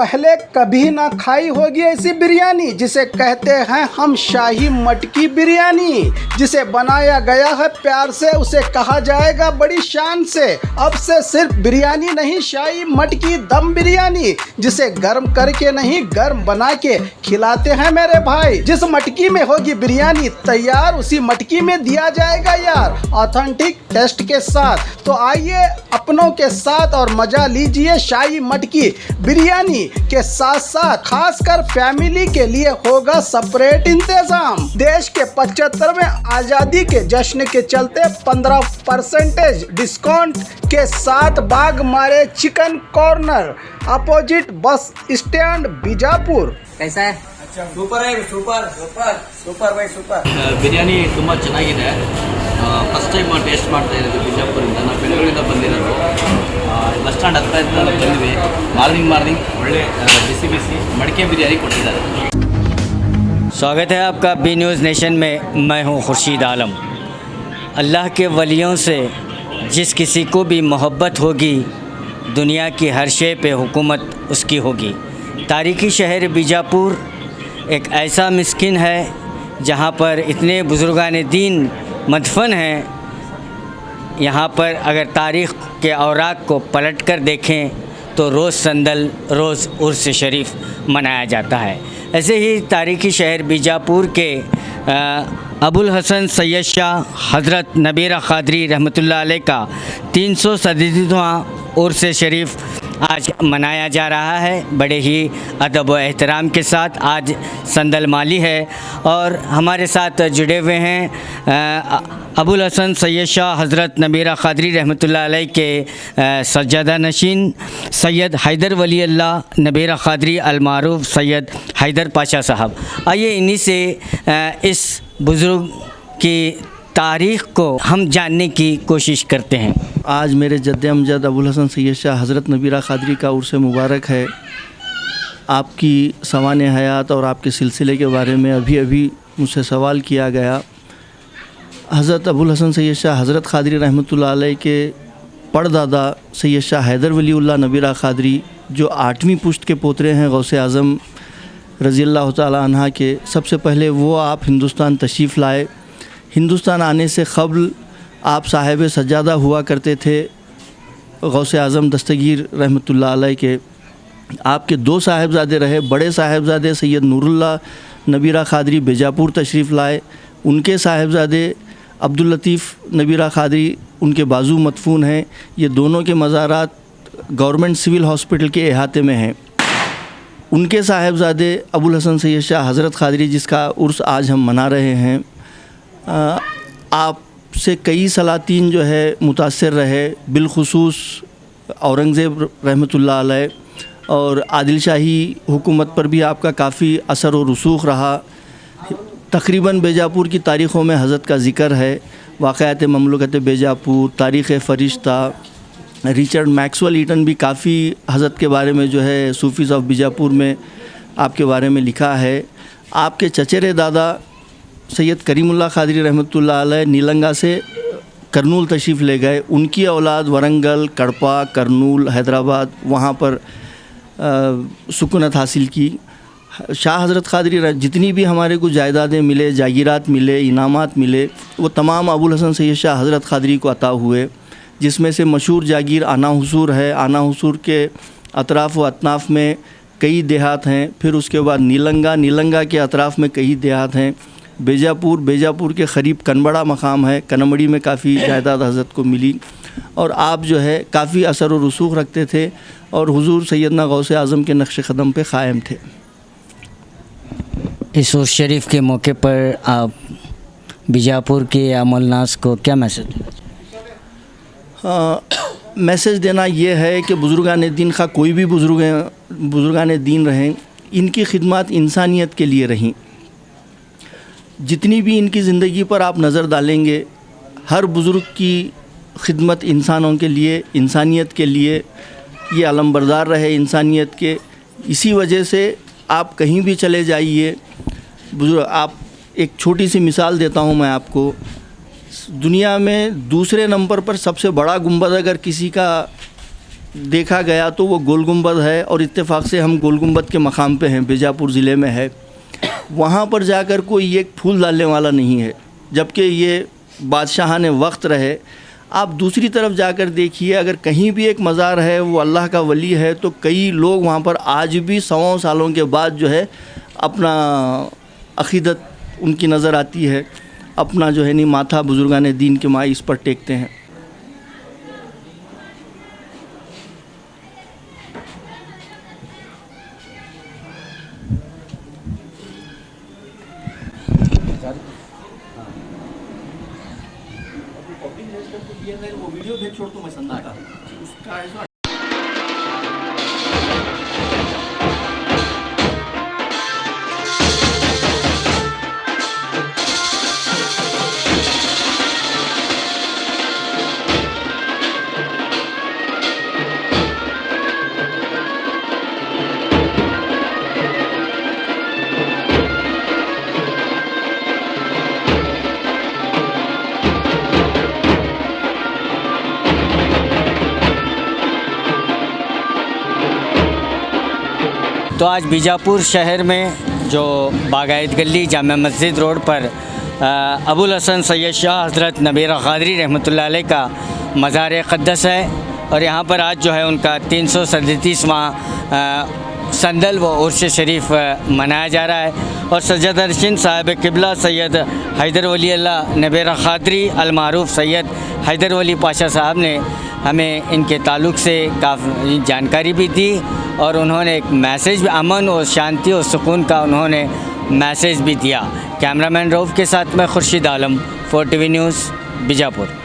पहले कभी ना खाई होगी ऐसी बिरयानी जिसे कहते हैं हम शाही मटकी बिरयानी, जिसे बनाया गया है प्यार से, उसे कहा जाएगा बड़ी शान से। अब से सिर्फ बिरयानी नहीं, शाही मटकी दम बिरयानी, जिसे गर्म करके नहीं गर्म बना के खिलाते हैं मेरे भाई। जिस मटकी में होगी बिरयानी तैयार, उसी मटकी में दिया जाएगा यार ऑथेंटिक टेस्ट के साथ। तो आइए अपनों के साथ और मजा लीजिए शाही मटकी बिरयानी के साथ साथ खासकर फैमिली के लिए होगा सेपरेट इंतजाम। देश के 75वें आज़ादी के जश्न के चलते 15% डिस्काउंट के साथ बाग मारे chicken corner opposite bus stand Bijapur. कैसा है? ಸೂಪರ್ ಆಗಿದೆ, super super super by super. Biryani ತುಂಬ ಚೆನ್ನಾಗಿದೆ. ಫಸ್ಟ್ ಟೈಮ್ ಟೇಸ್ಟ್ ಮಾಡ್ತಾ ಇರೋದು ಬಿಜಾಪುರಿಂದ. ನಾವು ಬೆಂಗಳೂರಿಂದ ಬಂದಿರೋದು. ಬಸ್ ಸ್ಟ್ಯಾಂಡ್ ಹತ್ರ ಬಂದ್ವಿ. ಮಾರ್ನಿಂಗ್ ಒಳ್ಳೆ ಬಿಸಿ ಬಿಸಿ ಮಡಿಕೆ ಬಿರಿಯಾನಿ ಕೊಟ್ಟಿದ್ದಾರೆ. स्वागत है आपका बी न्यूज़ नेशन में। मैं हूं खुर्शीद आलम। अल्लाह के वलियों से जिस किसी को भी मोहब्बत होगी, दुनिया की हर शे पे हुकूमत उसकी होगी। तारीख़ी शहर बीजापुर एक ऐसा मिस्किन है जहाँ पर इतने बुज़ुर्गान दीन मदफन हैं। यहाँ पर अगर तारीख़ के औराक को पलट कर देखें तो रोज़ संदल, रोज़ उर्स शरीफ मनाया जाता है। ऐसे ही तारीख़ी शहर बीजापुर के अबुल हसन सैयद शाह हज़रत नबीरा क़ादरी रहमतुल्लाह अलैह का 337वां उर्स शरीफ आज मनाया जा रहा है। बड़े ही अदब व एहतराम के साथ आज संदल माली है और हमारे साथ जुड़े हुए हैं अबुल हसन सैयद शाह हज़रत नबीरा क़ादरी रहमतुल्लाह अलैह के सज्जादा नशीन सैयद हैदर वली अल्लाह नबीरा क़ादरी अलमारूफ सैयद हैदर पाशा साहब। आइए इन्हीं से इस बुज़ुर्ग की तारीख़ को हम जानने की कोशिश करते हैं। आज मेरे जद्द अमजद अबुल हसन सैयद शाह हज़रत नबीरा क़ादरी का उर्स मुबारक है। आपकी सवाने हयात और आपके सिलसिले के बारे में अभी मुझसे सवाल किया गया। हज़रत अबुल हसन सैयद शाह हज़रत क़ादरी रहमतुल्लाह अलैह के परदादा सैयद शाह हैदर वलीउल्लाह नबीरा क़ादरी, जो 8वीं पुश्त के पोतरे हैं गौसे आज़म रज़ी अल्लाह तआला अन्हा के, सबसे पहले वो आप हिंदुस्तान तशरीफ़ लाए। हिंदुस्तान आने से क़ब्ल आप साहिब सज्जादा हुआ करते थे गौसे आज़म दस्तगीर रहमतुल्लाह अलैह के। आपके 2 साहिबज़ादे रहे। बड़े साहिबज़ादे सैयद नूरुल्लाह नबीरा क़ादरी बीजापुर तशरीफ़ लाए। उनके साहिबज़ादे अब्दुल लतीफ़ नबीरा क़ादरी उनके बाजू मदफून हैं। ये दोनों के मज़ारात गवर्नमेंट सिविल हॉस्पिटल के अहाते में हैं। उनके साहिबज़ादे अबुल हसन सैयद शाह हज़रत क़ादरी, जिसका उर्स आज हम मना रहे हैं, आपसे कई सलातीन जो है मुतासर रहे, बिलखुसूस औरंगज़ेब रहमतुल्लाह अलैह और आदिल शाही हुकूमत पर भी आपका काफ़ी असर और रसूख रहा। तकरीबन बीजापुर की तारीख़ों में हज़रत का ज़िक्र है। वाक़यात ममलकत बीजापुर, तारीख़ फ़रिश्ता, रिचर्ड मैक्सवेल ईटन भी काफ़ी हज़रत के बारे में जो है सूफ़ीज़ ऑफ बीजापुर में आपके बारे में लिखा है। आपके चचेरे दादा सैयद करीमुल्लाह क़ादरी रहमतुल्लाह अलैह नीलंगा से करनूल तशरीफ़ ले गए। उनकी औलाद वरंगल, कड़पा, करनूल, हैदराबाद वहाँ पर सुकूनत हासिल की। शाह हज़रत क़ादरी जितनी भी हमारे को जायदादें मिले, जागीरात मिले, इनामात मिले, वो तमाम अबुल हसन सैयद शाह हज़रत क़ादरी को अता हुए, जिसमें से मशहूर जागीर आना हुसूर है। आना हुसूर के अतराफ़ व अतनाफ़ में कई देहात हैं। फिर उसके बाद नीलंगा के अतराफ़ में कई देहात हैं। बीजापुर के क़रीब कनबड़ा मकाम है। कनमड़ी में काफ़ी जायदाद हज़रत को मिली और आप जो है काफ़ी असर और रसूख रखते थे और हुज़ूर सैयदना गौसे आज़म के नक्श क़दम पे क़ायम थे। इस उर्स शरीफ के मौके पर आप बीजापुर के अमलनास को क्या मैसेज? मैसेज देना ये है कि बुज़ुर्गान दीन का कोई भी बुज़ुर्गान दीन रहें, इनकी खिदमत इंसानियत के लिए रहीं। जितनी भी इनकी ज़िंदगी पर आप नज़र डालेंगे, हर बुज़ुर्ग की खिदमत इंसानों के लिए, इंसानियत के लिए, ये अलमबरदार रहे इंसानियत के। इसी वजह से आप कहीं भी चले जाइए, बुज़ुर्ग, आप एक छोटी सी मिसाल देता हूँ मैं आपको। दुनिया में दूसरे नंबर पर सबसे बड़ा गुंबद अगर किसी का देखा गया तो वो गोल गुंबद है, और इत्तेफाक से हम गोल गुंबद के मकाम पे हैं, बीजापुर ज़िले में है। वहाँ पर जाकर कोई एक फूल डालने वाला नहीं है, जबकि ये बादशाह ने वक्त रहे। आप दूसरी तरफ जाकर देखिए, अगर कहीं भी एक मज़ार है, वो अल्लाह का वली है, तो कई लोग वहाँ पर आज भी 100 सालों के बाद जो है अपना अक़ीदत उनकी नज़र आती है, अपना जो है नहीं माथा बुजुर्गान दीन के माई इस पर टेकते हैं। वो वीडियो भेज छोड़ तो मैं समझाता उसका तो आज बीजापुर शहर में जो बागायत गली जामा मस्जिद रोड पर अबुल हसन सैयद शाह हज़रत नबीरा क़ादरी रहमतुल्लाह अलैह का मज़ार क़द्दस है, और यहाँ पर आज जो है उनका 337वां संदल व उर्स शरीफ मनाया जा रहा है। और सज्जद नशीन साहिब क़िबला सैयद हैदर वली अल्लाह नबीरा क़ादरी अलमारूफ़ सैयद हैदर वली पाशा साहब ने हमें इनके ताल्लुक़ से काफ़ी जानकारी भी दी, और उन्होंने एक मैसेज भी अमन और शांति और सुकून का उन्होंने मैसेज भी दिया। कैमरामैन रऊफ़ के साथ मैं खुर्शीद आलम, 4TV न्यूज़, बीजापुर।